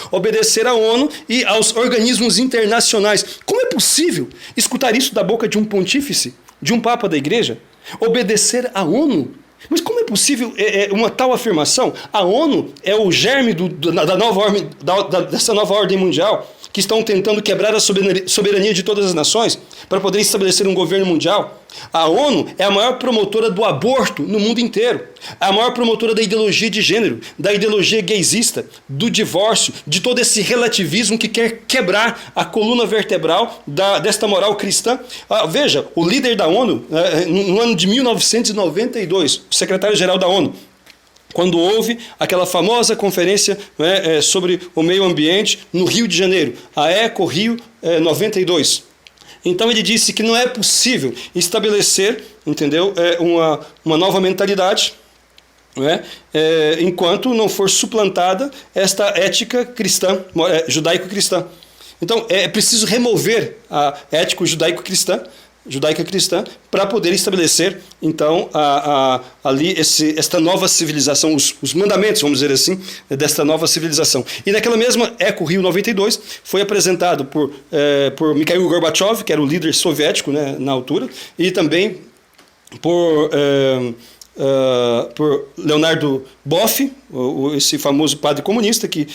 [SPEAKER 1] e aos organismos internacionais. Como é possível escutar isso da boca de um pontífice, de um Papa da Igreja? Obedecer à ONU? Mas como é possível uma tal afirmação? A ONU é o germe dessa nova ordem mundial, que estão tentando quebrar a soberania de todas as nações para poder estabelecer um governo mundial. A ONU é a maior promotora do aborto no mundo inteiro, a maior promotora da ideologia de gênero, da ideologia gaysista, do divórcio, de todo esse relativismo que quer quebrar a coluna vertebral desta moral cristã. Veja, o líder da ONU, no ano de 1992, o secretário-geral da ONU, quando houve aquela famosa conferência, né, sobre o meio ambiente no Rio de Janeiro, a Eco Rio 92. Então ele disse que não é possível estabelecer, entendeu, uma nova mentalidade, né, enquanto não for suplantada esta ética cristã, judaico-cristã. Então é preciso remover a ética judaica-cristã, para poder estabelecer, então, ali esta nova civilização, os mandamentos, vamos dizer assim, desta nova civilização. E naquela mesma Eco Rio 92, foi apresentado por Mikhail Gorbachev, que era o líder soviético, né, na altura, e também por Leonardo Boff, esse famoso padre comunista que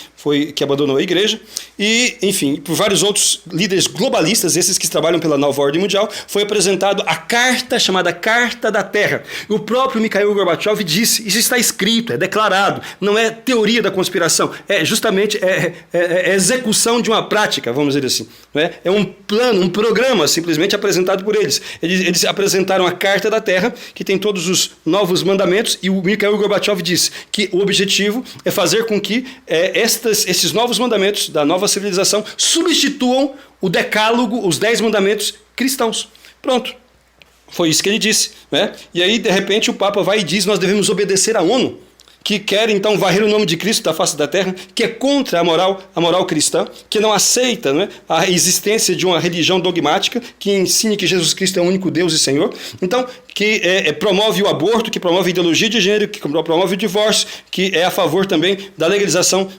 [SPEAKER 1] abandonou a igreja, e, enfim, por vários outros líderes globalistas, esses que trabalham pela nova ordem mundial, foi apresentado a carta chamada Carta da Terra. O próprio Mikhail Gorbachev disse, isso está escrito, é declarado, não é teoria da conspiração, é justamente execução de uma prática, vamos dizer assim. É um plano, um programa simplesmente apresentado por eles. Eles apresentaram a Carta da Terra, que tem todos os novos mandamentos, e o Mikhail Gorbachev disse que o objetivo é fazer com que esses novos mandamentos da nova civilização substituam o decálogo, os 10 mandamentos cristãos. Pronto. Foi isso que ele disse, né? E aí, de repente, o Papa vai e diz: nós devemos obedecer à ONU, que quer então varrer o nome de Cristo da face da terra, que é contra a moral cristã, que não aceita, né, a existência de uma religião dogmática que ensine que Jesus Cristo é o único Deus e Senhor. Então, que promove o aborto, que promove a ideologia de gênero, que promove o divórcio, que é a favor também da legalização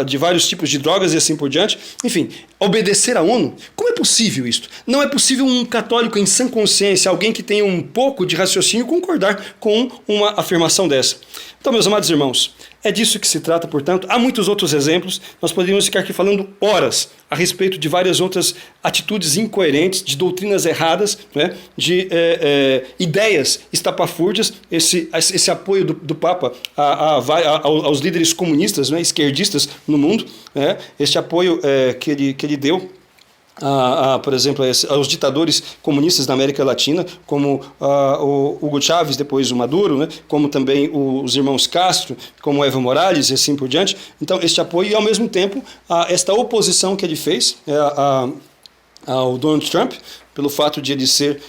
[SPEAKER 1] de vários tipos de drogas e assim por diante. Enfim, obedecer à ONU. Como é possível isto? Não é possível um católico em sã consciência, alguém que tenha um pouco de raciocínio, concordar com uma afirmação dessa. Então, meus amados irmãos, é disso que se trata, portanto. Há muitos outros exemplos, nós poderíamos ficar aqui falando horas a respeito de várias outras atitudes incoerentes, de doutrinas erradas, né, de ideias estapafúrdias, esse apoio do Papa aos líderes comunistas, né, esquerdistas no mundo, né, este apoio que ele deu, por exemplo, aos ditadores comunistas da América Latina, como o Hugo Chávez, depois o Maduro, né, como também os irmãos Castro, como Evo Morales e assim por diante. Então, este apoio e, ao mesmo tempo, esta oposição que ele fez ao Donald Trump, pelo fato de ele ser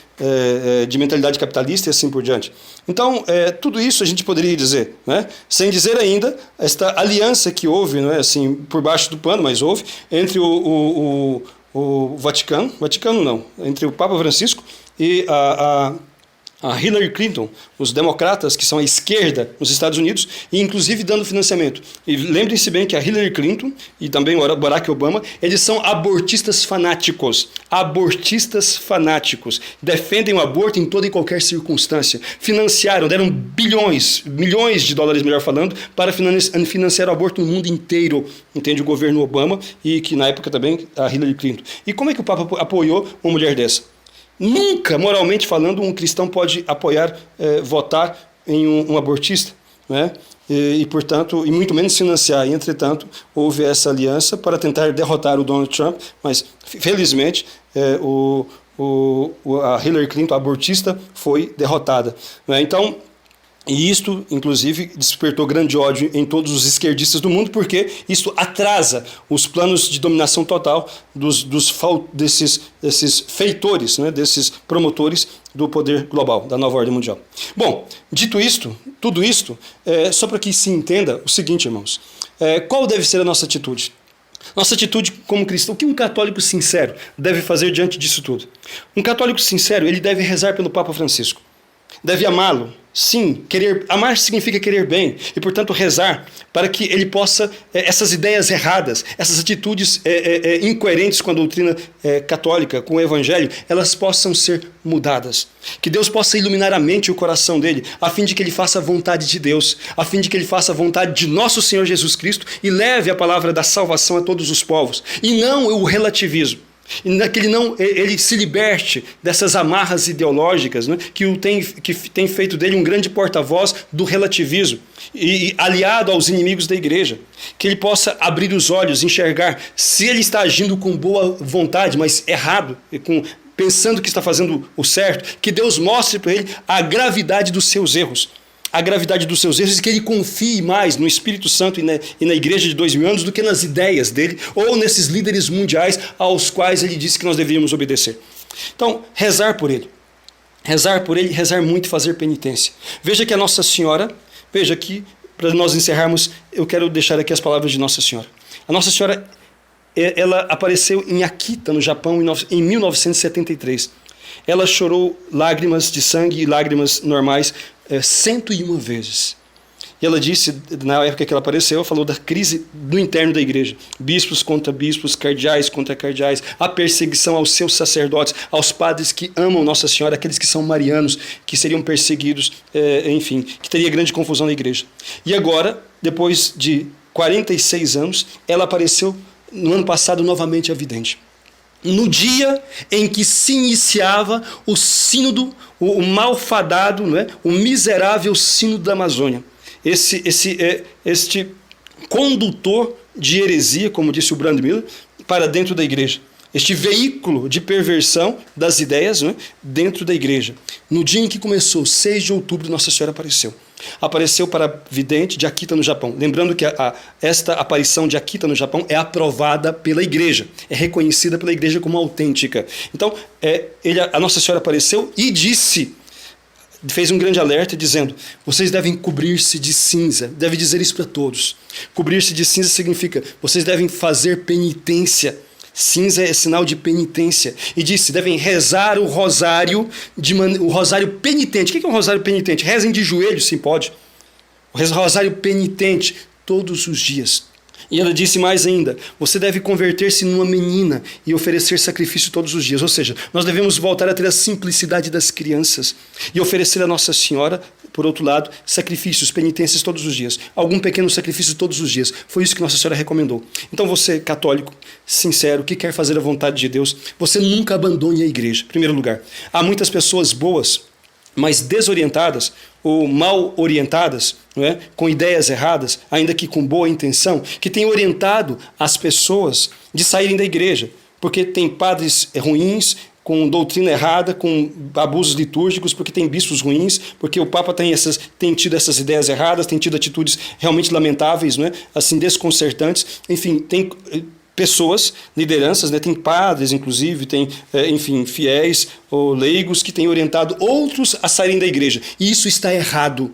[SPEAKER 1] de mentalidade capitalista e assim por diante. Então, tudo isso a gente poderia dizer, né? Sem dizer ainda esta aliança que houve, não é, assim, por baixo do pano, mas houve, entre o Vaticano não, entre o Papa Francisco e a Hillary Clinton, os democratas, que são a esquerda nos Estados Unidos, e inclusive dando financiamento. E lembrem-se bem que a Hillary Clinton e também o Barack Obama, eles são abortistas fanáticos. Abortistas fanáticos. Defendem o aborto em toda e qualquer circunstância. Financiaram, deram bilhões, milhões de dólares, melhor falando, para financiar o aborto no mundo inteiro. Entende? O governo Obama e que na época também a Hillary Clinton. E como é que o Papa apoiou uma mulher dessa? Nunca, moralmente falando, um cristão pode apoiar, votar em um abortista, né? Portanto, e muito menos financiar. E, entretanto, houve essa aliança para tentar derrotar o Donald Trump, mas, felizmente, a Hillary Clinton, a abortista, foi derrotada, né? Então, e isto, inclusive, despertou grande ódio em todos os esquerdistas do mundo, porque isto atrasa os planos de dominação total desses feitores, né, desses promotores do poder global, da nova ordem mundial. Bom, dito isto, tudo isto, só para que se entenda o seguinte, irmãos, qual deve ser a nossa atitude? Nossa atitude como cristão, o que um católico sincero deve fazer diante disso tudo? Um católico sincero, ele deve rezar pelo Papa Francisco, deve amá-lo. Sim, amar significa querer bem e, portanto, rezar para que ele possa, essas ideias erradas, essas atitudes incoerentes com a doutrina católica, com o evangelho, elas possam ser mudadas. Que Deus possa iluminar a mente e o coração dele, a fim de que ele faça a vontade de Deus, a fim de que ele faça a vontade de nosso Senhor Jesus Cristo e leve a palavra da salvação a todos os povos, e não o relativismo. Que ele se liberte dessas amarras ideológicas, né, que tem feito dele um grande porta-voz do relativismo e aliado aos inimigos da igreja. Que ele possa abrir os olhos, enxergar se ele está agindo com boa vontade, mas errado, pensando que está fazendo o certo, que Deus mostre para ele a gravidade dos seus erros. A gravidade dos seus erros e que ele confie mais no Espírito Santo e na igreja de 2000 anos do que nas ideias dele ou nesses líderes mundiais aos quais ele disse que nós deveríamos obedecer. Então, rezar por ele, rezar muito e fazer penitência. Veja que a Nossa Senhora, veja aqui, para nós encerrarmos, eu quero deixar aqui as palavras de Nossa Senhora. A Nossa Senhora, ela apareceu em Akita, no Japão, em 1973. Ela chorou lágrimas de sangue e lágrimas normais 101 vezes. E ela disse, na época que ela apareceu, falou da crise do interno da igreja. Bispos contra bispos, cardeais contra cardeais, a perseguição aos seus sacerdotes, aos padres que amam Nossa Senhora, aqueles que são marianos, que seriam perseguidos, enfim, que teria grande confusão na igreja. E agora, depois de 46 anos, ela apareceu no ano passado novamente a vidente. No dia em que se iniciava o sínodo, o malfadado, não é? O miserável sínodo da Amazônia. Este condutor de heresia, como disse o Brand Miller, para dentro da igreja. Este veículo de perversão das ideias, não é? Dentro da igreja. No dia em que começou, 6 de outubro, Nossa Senhora apareceu. Apareceu para vidente de Akita, no Japão. Lembrando que esta aparição de Akita, no Japão, é aprovada pela igreja, é reconhecida pela igreja como autêntica. Então, a Nossa Senhora apareceu e fez um grande alerta dizendo, vocês devem cobrir-se de cinza, deve dizer isso para todos. Cobrir-se de cinza significa, vocês devem fazer penitência. Cinza é sinal de penitência. E disse, devem rezar o rosário penitente. O que é um rosário penitente? Rezem de joelhos, se pode. O rosário penitente, todos os dias. E ela disse mais ainda, você deve converter-se numa menina e oferecer sacrifício todos os dias. Ou seja, nós devemos voltar a ter a simplicidade das crianças e oferecer a Nossa Senhora, por outro lado, sacrifícios, penitências todos os dias. Algum pequeno sacrifício todos os dias. Foi isso que Nossa Senhora recomendou. Então você, católico, sincero, que quer fazer a vontade de Deus, você nunca abandone a igreja. Em primeiro lugar, há muitas pessoas boas, mas desorientadas ou mal orientadas, não é? Com ideias erradas, ainda que com boa intenção, que têm orientado as pessoas de saírem da igreja, porque tem padres ruins, com doutrina errada, com abusos litúrgicos, porque tem bispos ruins, porque o Papa tem tido essas ideias erradas, tem tido atitudes realmente lamentáveis, não é? Assim, desconcertantes. Enfim, tem pessoas, lideranças, né? Tem padres, inclusive, tem, enfim, fiéis ou leigos que têm orientado outros a saírem da igreja. E isso está errado.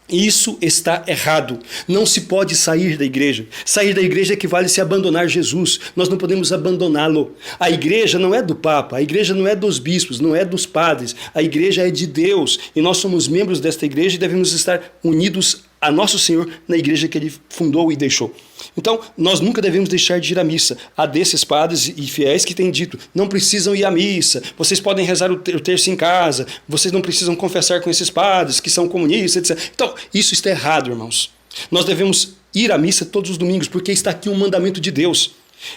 [SPEAKER 1] Isso está errado. Não se pode sair da igreja. Sair da igreja equivale a se abandonar Jesus. Nós não podemos abandoná-lo. A igreja não é do Papa, a igreja não é dos bispos, não é dos padres. A igreja é de Deus e nós somos membros desta igreja e devemos estar unidos a nosso Senhor na igreja que Ele fundou e deixou. Então, nós nunca devemos deixar de ir à missa. Há desses padres e fiéis que têm dito, não precisam ir à missa, vocês podem rezar o terço em casa, vocês não precisam confessar com esses padres que são comunistas, etc. Então, isso está errado, irmãos. Nós devemos ir à missa todos os domingos, porque está aqui um mandamento de Deus.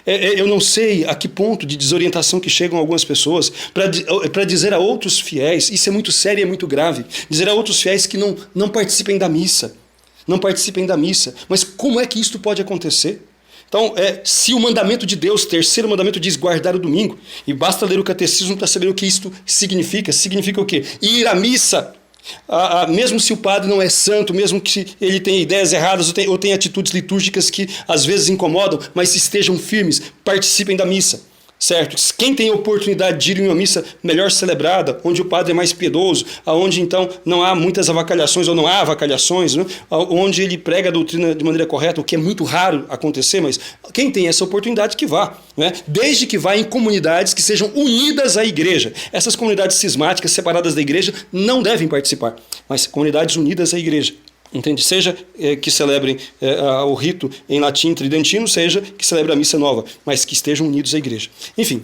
[SPEAKER 1] Eu não sei a que ponto de desorientação que chegam algumas pessoas para dizer a outros fiéis, isso é muito sério e é muito grave, dizer a outros fiéis que não participem da missa. Não participem da missa. Mas como é que isto pode acontecer? Então, se o mandamento de Deus, terceiro mandamento, diz guardar o domingo, e basta ler o catecismo para saber o que isto significa. Significa o quê? Ir à missa. Mesmo se o padre não é santo, mesmo que ele tenha ideias erradas ou tenha atitudes litúrgicas que às vezes incomodam, mas estejam firmes, participem da missa. Certo? Quem tem a oportunidade de ir em uma missa melhor celebrada, onde o padre é mais piedoso, onde então não há muitas avacalhações ou não há avacalhações, né? Onde ele prega a doutrina de maneira correta, o que é muito raro acontecer, mas quem tem essa oportunidade que vá, né? Desde que vá em comunidades que sejam unidas à igreja. Essas comunidades cismáticas separadas da igreja não devem participar, mas comunidades unidas à igreja. Entende? Seja que celebrem o rito em latim tridentino, seja que celebrem a missa nova, mas que estejam unidos à igreja. Enfim,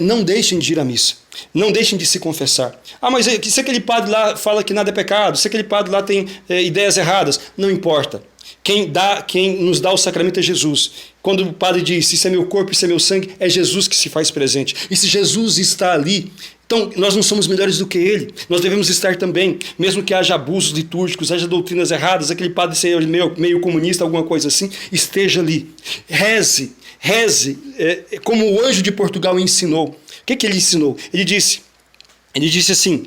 [SPEAKER 1] não deixem de ir à missa, não deixem de se confessar. Mas se aquele padre lá fala que nada é pecado, se aquele padre lá tem ideias erradas, não importa. Quem nos dá o sacramento é Jesus. Quando o padre diz, isso é meu corpo, isso é meu sangue, é Jesus que se faz presente. E se Jesus está ali, então nós não somos melhores do que Ele. Nós devemos estar também, mesmo que haja abusos litúrgicos, haja doutrinas erradas, aquele padre seja meio comunista, alguma coisa assim, esteja ali. Reze, como o anjo de Portugal ensinou. O que ele ensinou? Ele disse assim,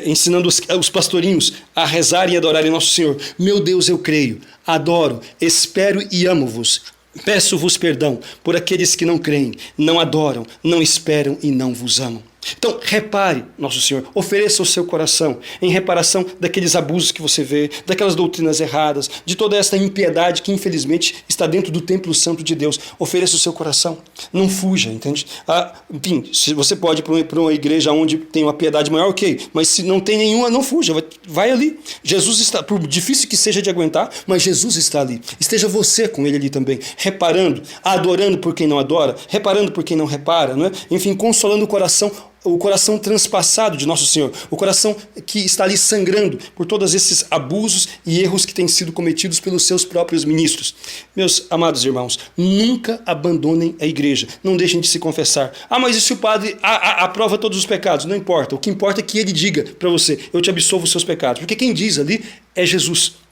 [SPEAKER 1] ensinando os pastorinhos a rezarem e adorarem nosso Senhor. Meu Deus, eu creio, adoro, espero e amo-vos. Peço-vos perdão por aqueles que não creem, não adoram, não esperam e não vos amam. Então, repare, nosso Senhor, ofereça o seu coração em reparação daqueles abusos que você vê, daquelas doutrinas erradas, de toda esta impiedade que infelizmente está dentro do templo santo de Deus. Ofereça o seu coração, não fuja, entende? Enfim, se você pode ir para uma igreja onde tem uma piedade maior, ok, mas se não tem nenhuma, não fuja, vai ali. Jesus está, por difícil que seja de aguentar, mas Jesus está ali. Esteja você com Ele ali também, reparando, adorando por quem não adora, reparando por quem não repara, não é? Enfim, consolando o coração transpassado de nosso Senhor, o coração que está ali sangrando por todos esses abusos e erros que têm sido cometidos pelos seus próprios ministros. Meus amados irmãos, nunca abandonem a igreja, não deixem de se confessar. Mas e se o padre aprova todos os pecados? Não importa, o que importa é que ele diga para você, eu te absolvo os seus pecados, porque quem diz ali é Jesus.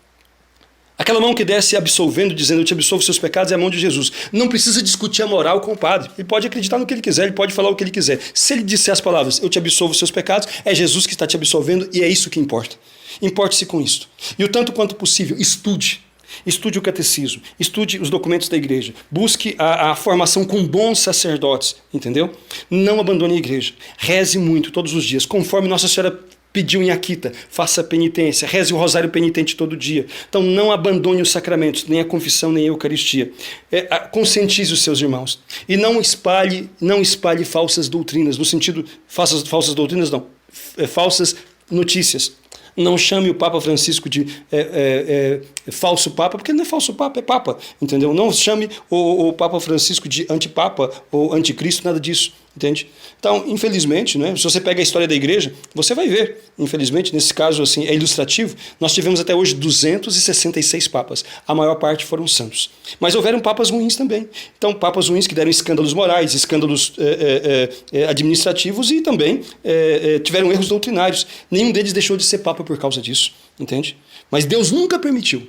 [SPEAKER 1] Aquela mão que desce absolvendo, dizendo eu te absolvo os seus pecados, é a mão de Jesus. Não precisa discutir a moral com o padre. Ele pode acreditar no que ele quiser, ele pode falar o que ele quiser. Se ele disser as palavras, eu te absolvo os seus pecados, é Jesus que está te absolvendo e é isso que importa. Importe-se com isto. E o tanto quanto possível, estude. Estude o catecismo, estude os documentos da igreja, busque a formação com bons sacerdotes, entendeu? Não abandone a igreja. Reze muito todos os dias, conforme Nossa Senhora pediu em Akita, faça penitência, reze o rosário penitente todo dia. Então não abandone os sacramentos, nem a confissão, nem a Eucaristia. Conscientize os seus irmãos. E não espalhe falsas doutrinas, no sentido, falsas doutrinas não, falsas notícias. Não chame o Papa Francisco de falso Papa, porque ele não é falso Papa, é Papa, entendeu? Não chame o Papa Francisco de antipapa ou anticristo, nada disso, entende? Então, infelizmente, né, se você pega a história da igreja, você vai ver, infelizmente, nesse caso assim, é ilustrativo, nós tivemos até hoje 266 papas, a maior parte foram santos. Mas houveram papas ruins também. Então, papas ruins que deram escândalos morais, escândalos administrativos e também tiveram erros doutrinários. Nenhum deles deixou de ser papa por causa disso, entende? Mas Deus nunca permitiu,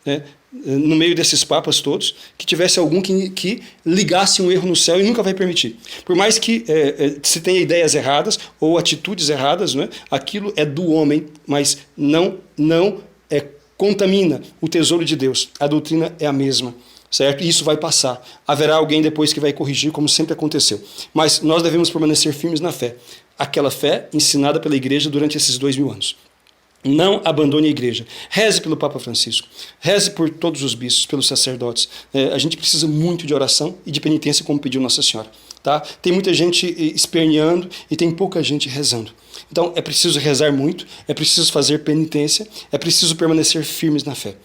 [SPEAKER 1] né, no meio desses papas todos, que tivesse algum que ligasse um erro no céu, e nunca vai permitir. Por mais que se tenha ideias erradas ou atitudes erradas, né, aquilo é do homem, mas não contamina o tesouro de Deus. A doutrina é a mesma, certo? E isso vai passar. Haverá alguém depois que vai corrigir, como sempre aconteceu. Mas nós devemos permanecer firmes na fé. Aquela fé ensinada pela igreja durante esses 2000 anos. Não abandone a igreja. Reze pelo Papa Francisco. Reze por todos os bispos, pelos sacerdotes. A gente precisa muito de oração e de penitência, como pediu Nossa Senhora. Tá? Tem muita gente esperneando e tem pouca gente rezando. Então é preciso rezar muito, é preciso fazer penitência, é preciso permanecer firmes na fé.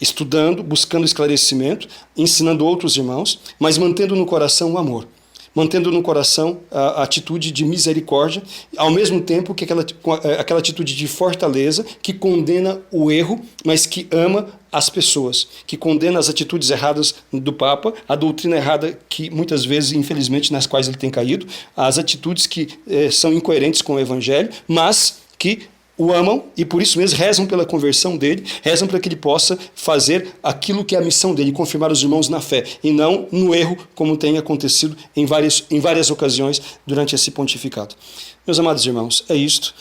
[SPEAKER 1] Estudando, buscando esclarecimento, ensinando outros irmãos, mas mantendo no coração o amor. Mantendo no coração a atitude de misericórdia, ao mesmo tempo que aquela atitude de fortaleza que condena o erro, mas que ama as pessoas, que condena as atitudes erradas do Papa, a doutrina errada que muitas vezes, infelizmente, nas quais ele tem caído, as atitudes que são incoerentes com o Evangelho, mas que o amam e por isso mesmo rezam pela conversão dele, rezam para que ele possa fazer aquilo que é a missão dele, confirmar os irmãos na fé, e não no erro, como tem acontecido em várias ocasiões durante esse pontificado. Meus amados irmãos, é isto.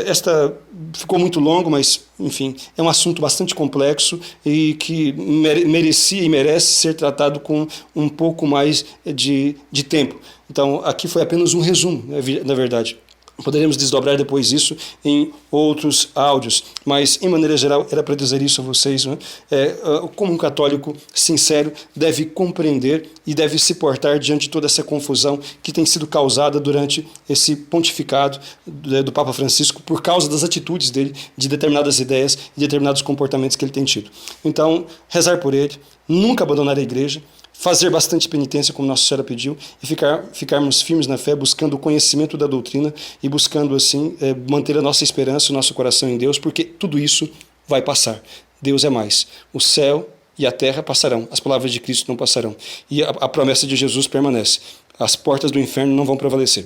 [SPEAKER 1] Esta ficou muito longo, mas, enfim, é um assunto bastante complexo e que merecia e merece ser tratado com um pouco mais de tempo. Então, aqui foi apenas um resumo, na verdade. Poderemos desdobrar depois isso em outros áudios, mas, em maneira geral, era para dizer isso a vocês, né? Como um católico sincero deve compreender e deve se portar diante de toda essa confusão que tem sido causada durante esse pontificado do Papa Francisco por causa das atitudes dele, de determinadas ideias e determinados comportamentos que ele tem tido. Então, rezar por ele, nunca abandonar a igreja, fazer bastante penitência, como Nossa Senhora pediu, e ficarmos firmes na fé, buscando o conhecimento da doutrina e buscando, assim, manter a nossa esperança, o nosso coração em Deus, porque tudo isso vai passar. Deus é mais. O céu e a terra passarão, as palavras de Cristo não passarão. E a promessa de Jesus permanece. As portas do inferno não vão prevalecer.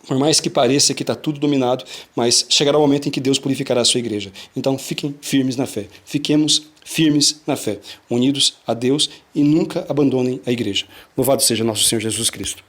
[SPEAKER 1] Por mais que pareça que está tudo dominado, mas chegará o momento em que Deus purificará a sua igreja. Então fiquem firmes na fé. Fiquemos firmes na fé, unidos a Deus e nunca abandonem a igreja. Louvado seja nosso Senhor Jesus Cristo.